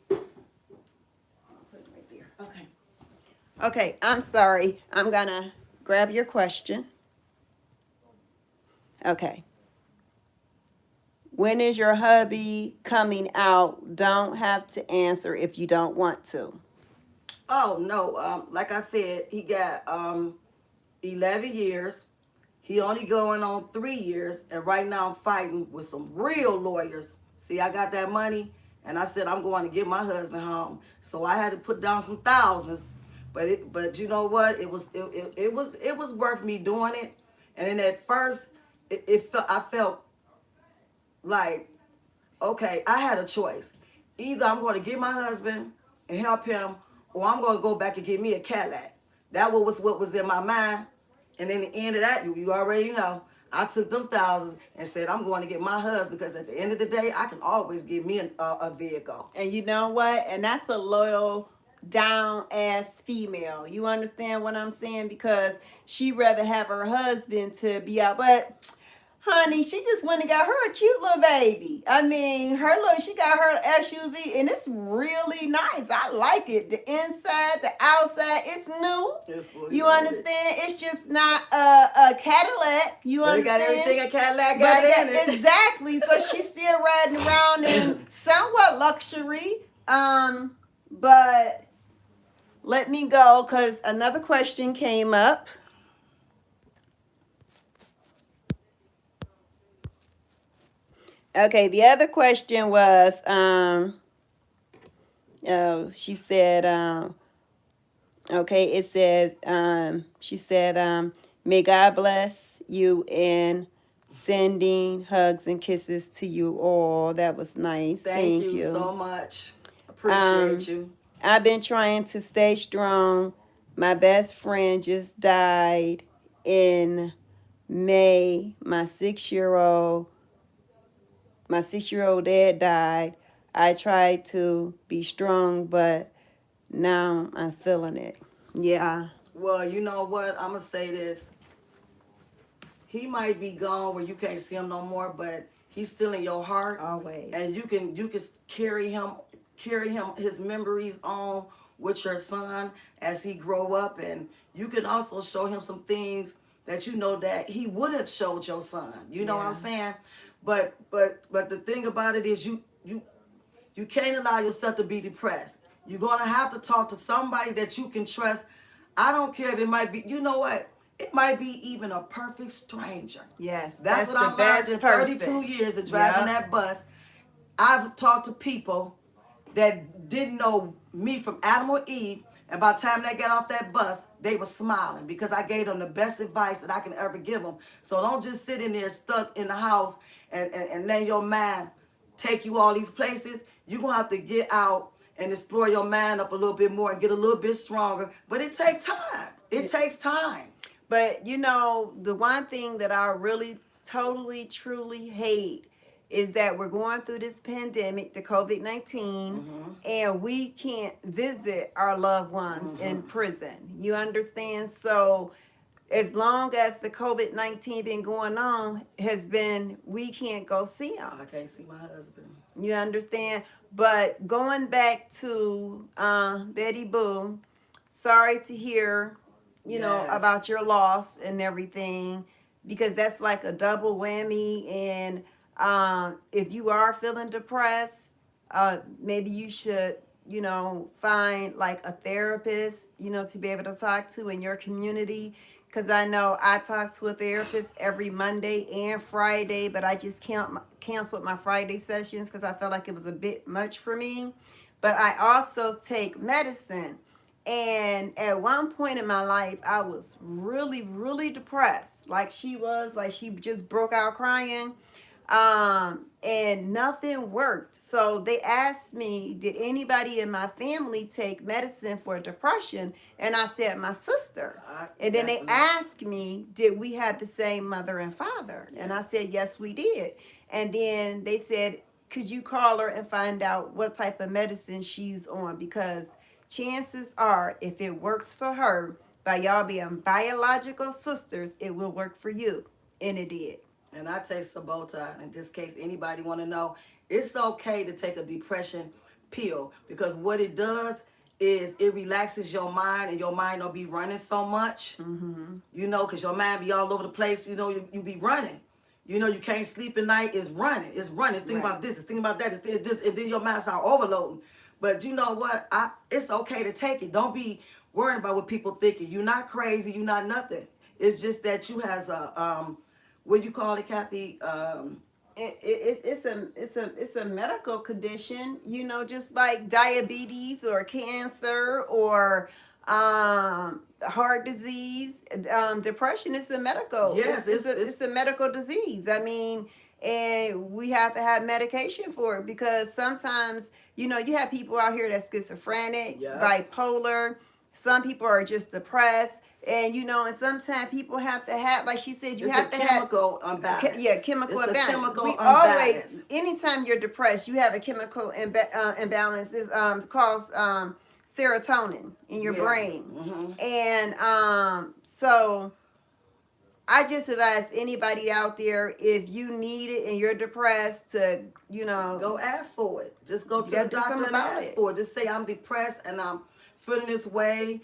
put it right there. Okay. Okay, I'm sorry. I'm going to grab your question. Okay. When is your hubby coming out? Don't have to answer if you don't want to. Oh no, like I said, he got 11 years. He only going on 3 years, and right now I'm fighting with some real lawyers. See, I got that money, and I said I'm going to get my husband home. So I had to put down some thousands, but you know what? It was worth me doing it. And then at first, I felt like, okay, I had a choice. Either I'm going to get my husband and help him, or I'm going to go back and get me a Cadillac. That was what was in my mind. And in the end of that, you already know, I took them thousands and said, I'm going to get my husband, because at the end of the day, I can always get me a vehicle. And you know what? And that's a loyal, down ass female. You understand what I'm saying? Because she rather have her husband to be out. But honey, she just went and got her a cute little baby. I mean, she got her SUV, and it's really nice. I like it. The inside, the outside, it's new. You understand? It's just not a Cadillac. You But it understand? got everything a Cadillac But got in it. exactly. So she's still riding around in somewhat luxury. But let me go because another question came up. Okay, the other question was, she said, okay, it said, she said, may God bless you and sending hugs and kisses to you all. That was nice. Thank you so much. Um, Appreciate you. I've been trying to stay strong. My best friend just died in May. My six-year-old dad died. I tried to be strong, but now I'm feeling it. Yeah. Well, you know what? I'm gonna say this. He might be gone where you can't see him no more, but he's still in your heart. Always. And you can carry him his memories on with your son as he grow up, and you can also show him some things that you know that he would have showed your son. You know what I'm saying? But the thing about it is you can't allow yourself to be depressed. You're gonna have to talk to somebody that you can trust. I don't care if it might be, you know what? It might be even a perfect stranger. Yes, That's what I the learned best in person. 32 years of driving that bus. I've talked to people that didn't know me from Adam or Eve, and by the time they got off that bus, they were smiling because I gave them the best advice that I can ever give them. So don't just sit in there stuck in the house and let your mind take you all these places. You're going to have to get out and explore your mind up a little bit more and get a little bit stronger. But it takes time. It takes time. But you know, the one thing that I really totally truly hate is that we're going through this pandemic, the COVID-19, and we can't visit our loved ones in prison. You understand? So as long as the COVID-19 been going on, we can't go see them. I can't see my husband. You understand? But going back to Betty Boo, sorry to hear, you know, about your loss and everything, because that's like a double whammy. And if you are feeling depressed, maybe you should, you know, find like a therapist, you know, to be able to talk to in your community. Because I know I talk to a therapist every Monday and Friday, but I just canceled my Friday sessions because I felt like it was a bit much for me. But I also take medicine. And at one point in my life, I was really, really depressed. Like she just broke out crying. And nothing worked. So they asked me, did anybody in my family take medicine for depression? And I said, my sister. And then they asked me, did we have the same mother and father? And I said, yes, we did. And then they said, could you call her and find out what type of medicine she's on? Because chances are, if it works for her, by y'all being biological sisters, it will work for you. And it did. And I take Sabota. In this case, anybody want to know, it's okay to take a depression pill, because what it does is it relaxes your mind, and your mind don't be running so much. You know, because your mind be all over the place. You know, you be running. You know, you can't sleep at night. It's running. It's running. It's thinking Right. about this. It's thinking about that. It's just, and then your mind start overloading. But you know what? It's okay to take it. Don't be worrying about what people thinking. You're not crazy. You're not nothing. It's just that you has a what do you call it, Kathy? It's a medical condition, just like diabetes or cancer or heart disease. Depression is a medical. Yes, It's a medical disease. I mean, and we have to have medication for it because sometimes you have people out here that's schizophrenic, yeah. bipolar. Some people are just depressed. And and sometimes people have to have, like she said, you It's have a to chemical have imbalance. chemical It's a imbalance. chemical We imbalance. always, anytime you're depressed, you have a chemical imbalance. Is called serotonin in your Yeah. brain, Mm-hmm. and so I just advise anybody out there, if you need it and you're depressed, to Go ask for it. Just go to the gotta do doctor something and about ask it. for it. Just say I'm depressed and I'm feeling this way,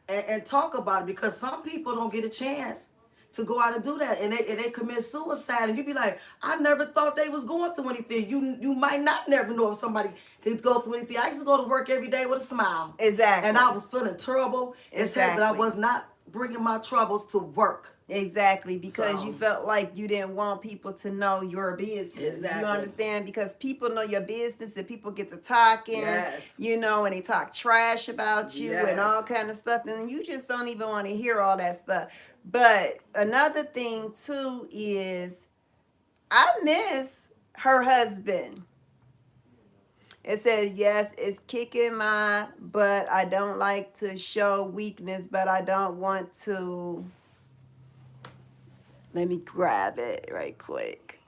and talk about it, because some people don't get a chance to go out and do that, and they commit suicide, and you be like, I never thought they was going through anything. You might not never know if somebody could go through anything. I used to go to work every day with a smile. Exactly. And I was feeling terrible and sad, but I Exactly. was not bringing my troubles to work. Exactly, because So you felt like you didn't want people to know your business. exactly. You understand? Because people know your business and people get to talking, Yes. and they talk trash about you and all Yes. kind of stuff, and you just don't even want to hear all that stuff. But another thing too is I miss her husband. It says, yes, it's kicking my butt. I don't like to show weakness, but I don't want to. Let me grab it right quick.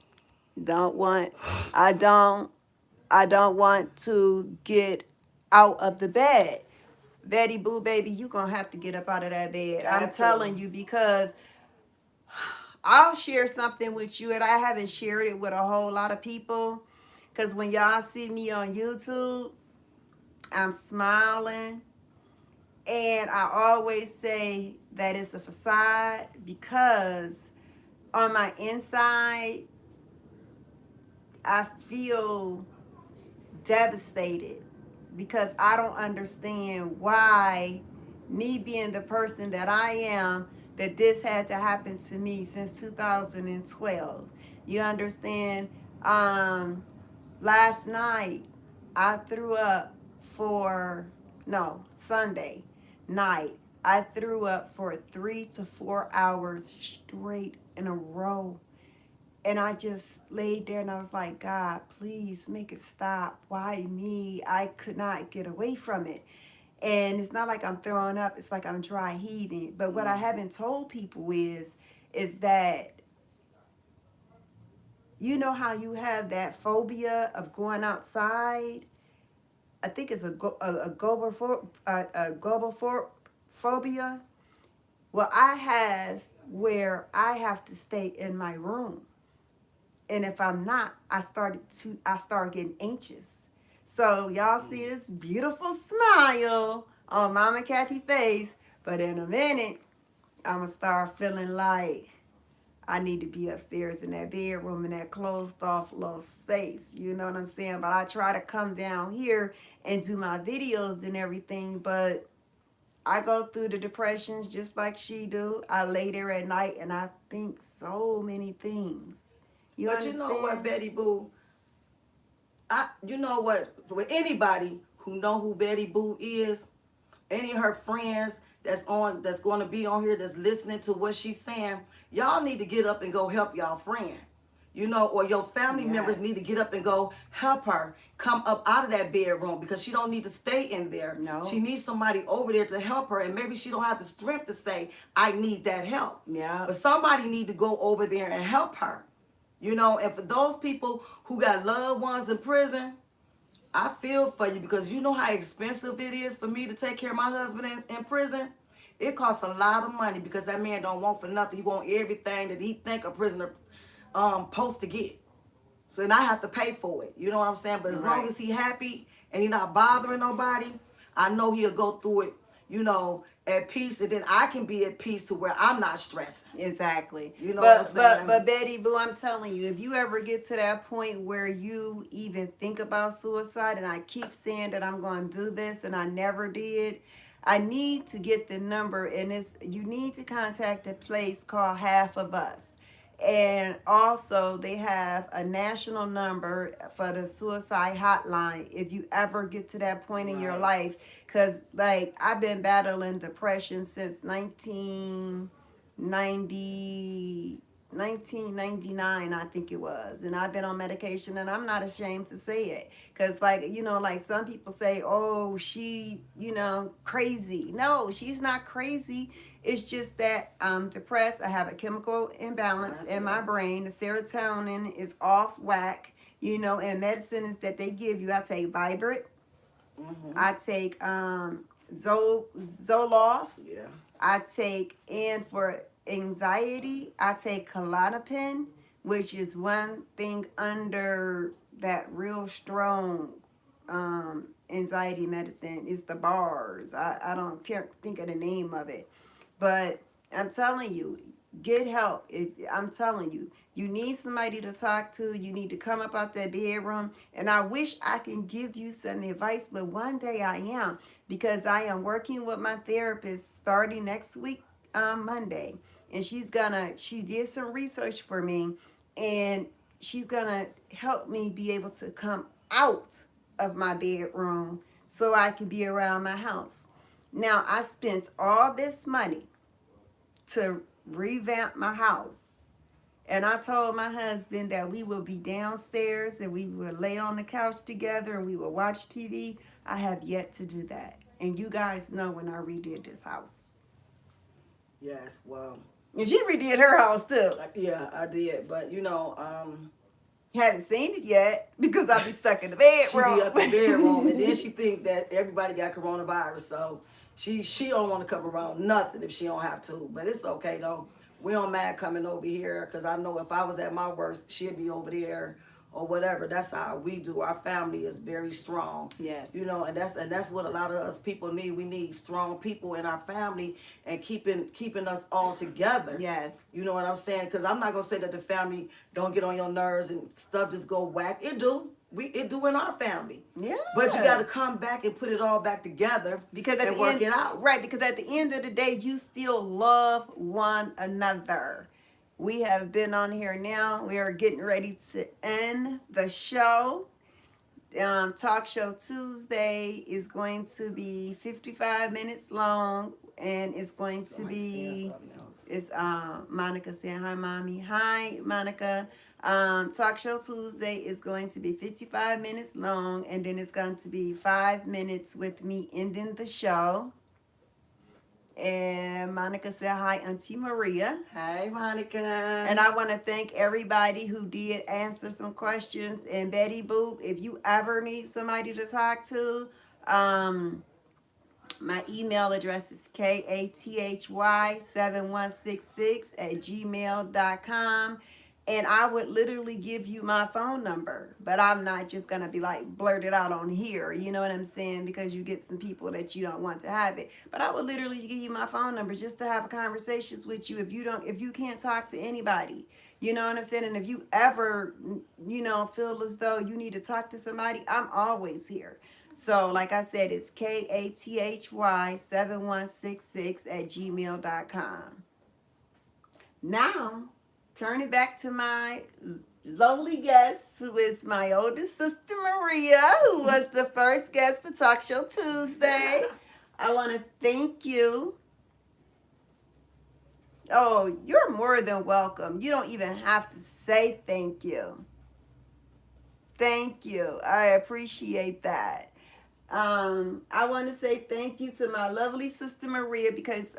Don't want I don't I don't want to get out of the bed. Betty Boo baby, you gonna have to get up out of that bed. I'm Got to. telling you, because I'll share something with you, and I haven't shared it with a whole lot of people. Cause when y'all see me on YouTube, I'm smiling. And I always say that it's a facade, because on my inside, I feel devastated, because I don't understand why, me being the person that I am, that this had to happen to me since 2012. You understand? Last night I threw up for, no, Sunday night. I threw up for 3 to 4 hours straight in a row. And I just laid there and I was like, God, please make it stop. Why me? I could not get away from it. And it's not like I'm throwing up, it's like I'm dry heaving. But what I haven't told people is that, you know how you have that phobia of going outside? I think it's a global phobia. Well, I have, where I have to stay in my room. And if I'm not, I start getting anxious. So y'all see this beautiful smile on Mama Kathy's face, but in a minute, I'm gonna start feeling like I need to be upstairs in that bedroom in that closed off little space. You know what I'm saying? But I try to come down here and do my videos and everything, but I go through the depressions just like she do. I lay there at night and I think so many things. You But understand? you know what, Betty Boo? You know what? For anybody who know who Betty Boo is, any of her friends that's going to be on here, that's listening to what she's saying, y'all need to get up and go help y'all friend. Or your family members need to get up and go help her come up out of that bedroom, because she don't need to stay in there. No. She needs somebody over there to help her, and maybe she don't have the strength to say, I need that help. Yeah. But somebody need to go over there and help her. And for those people who got loved ones in prison, I feel for you, because you know how expensive it is for me to take care of my husband in prison. It costs a lot of money, because that man don't want for nothing. He want everything that he think a prisoner supposed to get. So then I have to pay for it. You know what I'm saying? But as long as he happy and he not bothering nobody, I know he'll go through it, at peace, and then I can be at peace to where I'm not stressing. Exactly. You know what I'm But saying? Betty Boo, I'm telling you, if you ever get to that point where you even think about suicide, and I keep saying that I'm going to do this and I never did, I need to get the number, and it's you need to contact a place called Half of Us. And also, they have a national number for the suicide hotline if you ever get to that point in your Right. life. Because, like, I've been battling depression since 1999, I think it was. And I've been on medication, and I'm not ashamed to say it. Because, like, like some people say, oh, she, crazy. No, she's not crazy. It's just that I'm depressed. I have a chemical imbalance in my brain. The serotonin is off whack, and medicines that they give you. I take Vibrant. I take Zoloft. Yeah. I take, and for anxiety, I take Klonopin, which is one thing under that real strong anxiety medicine. Is the bars. I don't care, think of the name of it. But I'm telling you, get help. I'm telling you, you need somebody to talk to. You need to come up out that bedroom. And I wish I can give you some advice, but one day I am, because I am working with my therapist starting next week on Monday. And she did some research for me, and she's gonna help me be able to come out of my bedroom so I can be around my house. Now, I spent all this money to revamp my house. And I told my husband that we will be downstairs and we will lay on the couch together and we will watch TV. I have yet to do that. And you guys know when I redid this house. Yes. Well. And she redid her house too. Yeah, I did. But Haven't seen it yet because I be stuck in the she bedroom. be up in the bedroom, and then she think that everybody got coronavirus, so she don't want to come around nothing if she don't have to. But it's okay though. We don't mind coming over here, because I know if I was at my worst, she'd be over there or whatever. That's how we do. Our family is very strong. Yes. And that's what a lot of us people need. We need strong people in our family and keeping us all together. Yes. You know what I'm saying? Because I'm not gonna say that the family don't get on your nerves and stuff just go whack. It do. It do in our family. Yeah. But you got to come back and put it all back together because and work it out. Right, because at the end of the day, you still love one another. We have been on here now. We are getting ready to end the show. Talk Show Tuesday is going to be 55 minutes long, and it's going to be, it's Monica saying hi, mommy. Hi, Monica. Talk Show Tuesday is going to be 55 minutes long, and then it's going to be 5 minutes with me ending the show. And Monica said hi, Auntie Maria. Hi, Monica. And I want to thank everybody who did answer some questions. And Betty Boop, if you ever need somebody to talk to, my email address is kathy7166@gmail.com. And I would literally give you my phone number, but I'm not just going to be like blurt it out on here. You know what I'm saying? Because you get some people that you don't want to have it. But I would literally give you my phone number just to have conversations with you if you can't talk to anybody. You know what I'm saying? And if you ever, feel as though you need to talk to somebody, I'm always here. So, like I said, it's kathy7166@gmail.com. Now, turn it back to my lovely guest, who is my oldest sister, Maria, who was the first guest for Talk Show Tuesday. I want to thank you. Oh, you're more than welcome. You don't even have to say thank you. Thank you. I appreciate that. I want to say thank you to my lovely sister, Maria, because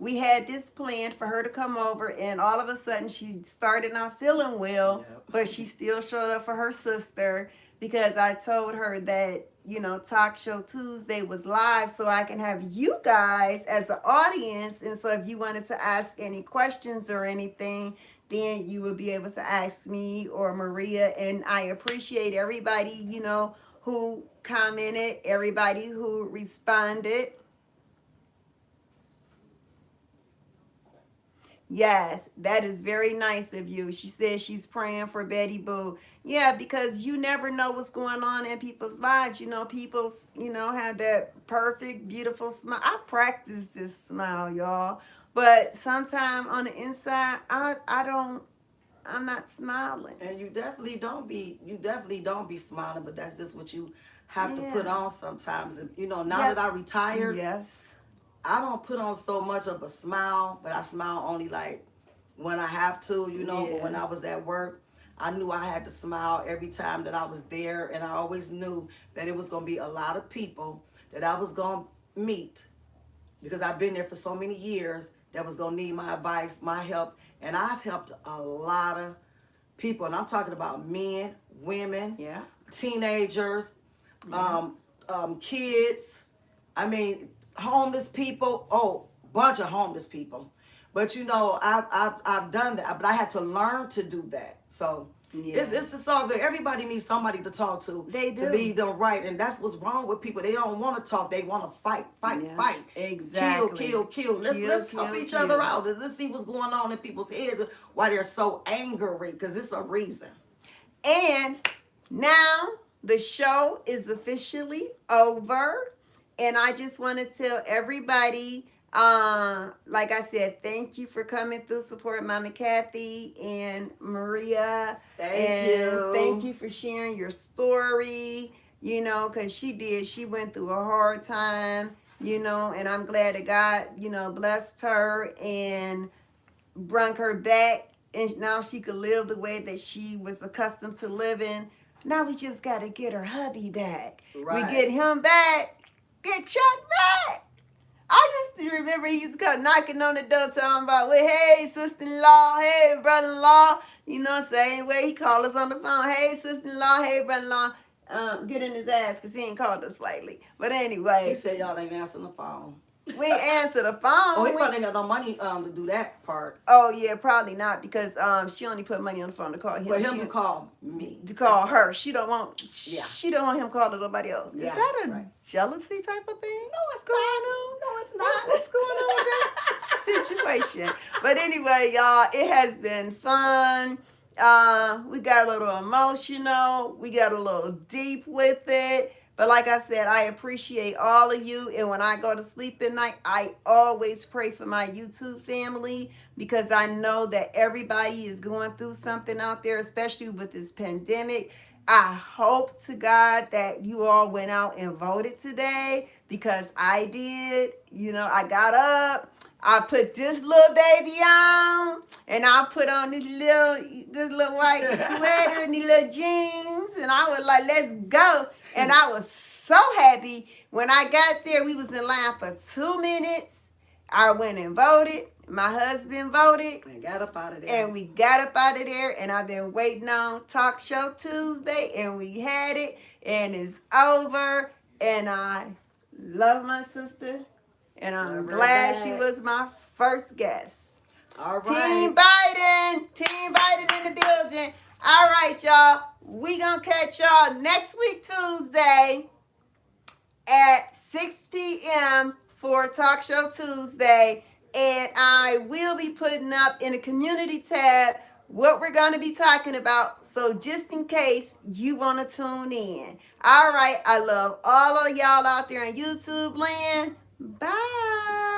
we had this planned for her to come over, and all of a sudden she started not feeling well, but she still showed up for her sister, because I told her that, Talk Show Tuesday was live so I can have you guys as an audience. And so if you wanted to ask any questions or anything, then you would be able to ask me or Maria. And I appreciate everybody, who commented, everybody who responded. Yes, that is very nice of you. She says she's praying for Betty Boo. Yeah, because you never know what's going on in people's lives. People, have that perfect, beautiful smile. I practice this smile, y'all. But sometimes on the inside, I'm not smiling. And you definitely don't be smiling, but that's just what you have to put Yeah. on sometimes. And now Yeah. that I retired, Yes. I don't put on so much of a smile, but I smile only like when I have to, But when Yeah. I was at work, I knew I had to smile every time that I was there, and I always knew that it was going to be a lot of people that I was going to meet because I've been there for so many years that was going to need my advice, my help, and I've helped a lot of people, and I'm talking about men, women, Yeah. teenagers, Yeah. um, kids. I mean, homeless people. Oh, bunch of homeless people. But I've done that, but I had to learn to do that. So Yeah. it's just all good. Everybody needs somebody to talk They to do. lead them right, and that's what's wrong with people. They don't want to talk. They want to fight, fight, Yeah. fight, kill, Exactly. kill, kill. Let's Kill, let's help kill, each other kill. out. Let's see what's going on in people's heads, why they're so angry, because it's a reason. And now the show is officially over. And I just want to tell everybody, like I said, thank you for coming through, support Mama Kathy and Maria. Thank And thank you. you for sharing your story, because she did. She went through a hard time, and I'm glad that God, blessed her and brung her back, and now she could live the way that she was accustomed to living. Now we just got to get her hubby back. We get Right. him back, get Chuck back. I used to remember he used to come knocking on the door talking about, well, hey, sister-in-law, hey, brother-in-law. Same way he called us on the phone. Hey, sister-in-law, hey, brother-in-law. Get in his ass because he ain't called us lately. But He anyway, said y'all ain't answering the phone. we ain't answer the Oh, he phone. probably ain't got no money to do that part. Oh yeah, probably not because she only put money on the phone to call him. For him She to call me. to call That's her. right. She don't want. Yeah. She don't want him calling nobody else. Is Yeah. that a Right. jealousy type of thing? No, it's going not. on? No, it's What's going on with that situation? But anyway, y'all, it has been fun. We got a little emotional. We got a little deep with it. But like I said, I appreciate all of you. And when I go to sleep at night, I always pray for my YouTube family because I know that everybody is going through something out there, especially with this pandemic. I hope to God that you all went out and voted today because I did. I got up. I put this little baby on, and I put on this little white sweater and these little jeans, and I was like, "Let's go!" And I was so happy when I got there. We was in line for 2 minutes. I went and voted. My husband voted. And got up out of there. And we got up out of there, and I've been waiting on Talk Show Tuesday, and we had it, and it's over. And I love my sister, and I'm glad she was my first guest. All right. Team Biden in the building. All right, y'all. We gonna catch y'all next week Tuesday at 6 p.m. for Talk Show Tuesday. And I will be putting up in the community tab what we're going to be talking about. So just in case you want to tune in. All right. I love all of y'all out there in YouTube land. Bye.